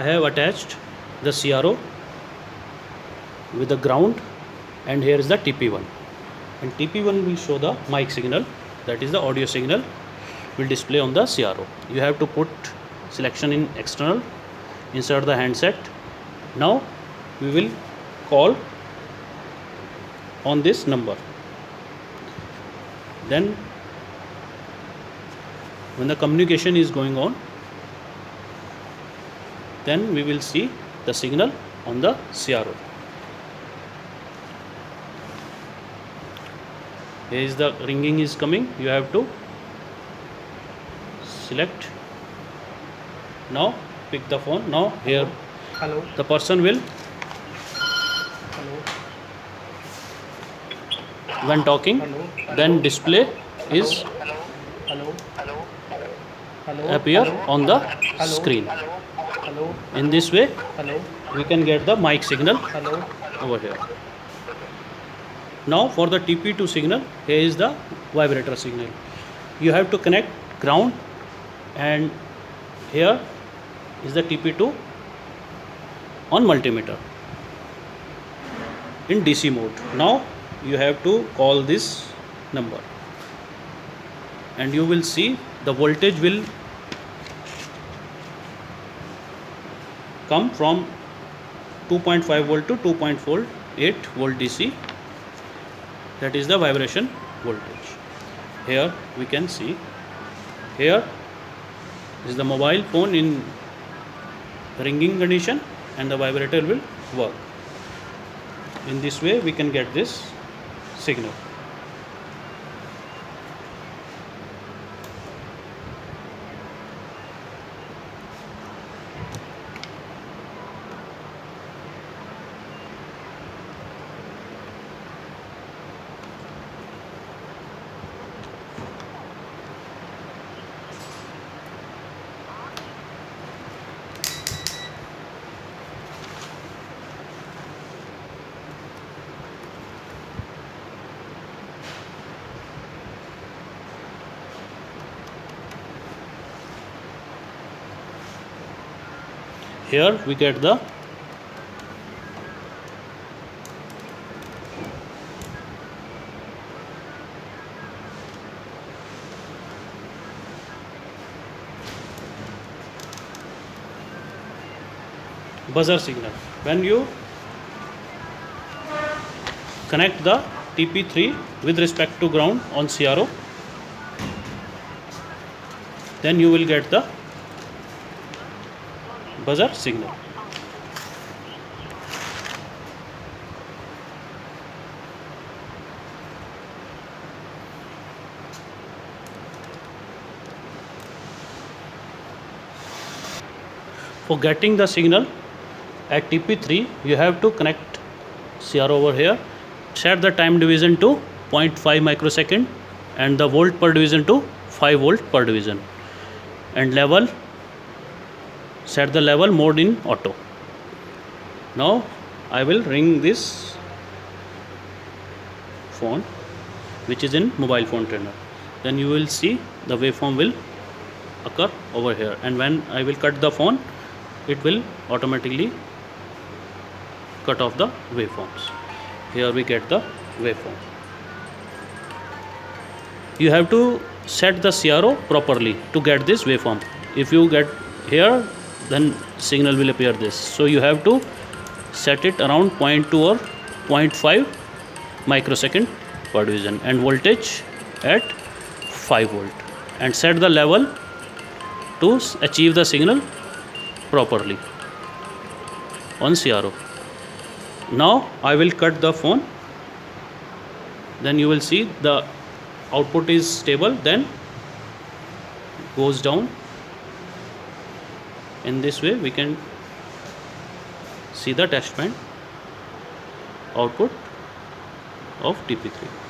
I have attached the CRO with the ground, and here is the TP1, and TP1 will show the mic signal, that is the audio signal will display on the CRO. You have to put selection in external, insert the handset. Now we will call on this number. Then when the communication is going on, then we will see the signal on the CRO. Here is the ringing is coming. You have to select. Now pick the phone. Now here Hello. the person will, Hello. when talking, Hello. then display is Hello. Hello. appear on the Hello. screen. Hello. In this way Hello. we can get the mic signal Hello. over here. Now for the TP2 signal, here is the vibrator signal. You have to connect ground, and here is the TP2 on multimeter in DC mode. Now you have to call this number, and you will see the voltage will come from 2.5 volt to 2.48 volt DC. That is the vibration voltage. Here we can see, here is the mobile phone in ringing condition, and the vibrator will work. In this way we can get this signal. Here we get the buzzer signal. When you connect the TP3 with respect to ground on CRO, then you will get the buzzer signal. For getting the signal at TP3, you have to connect CR over here, set the time division to 0.5 microsecond and the volt per division to 5 volt per division, and level, set the level mode in auto. Now I will ring this phone, which is in mobile phone trainer. Then you will see the waveform will occur over here, and when I will cut the phone, it will automatically cut off the waveforms. Here we get the waveform. You have to set the CRO properly to get this waveform. If you get here, then signal will appear this. So you have to set it around 0.2 or 0.5 microsecond per division, and voltage at 5 volt, and set the level to achieve the signal properly on CRO. Now I will cut the phone, then you will see the output is stable, then goes down. In this way we can see the test band output of TP3.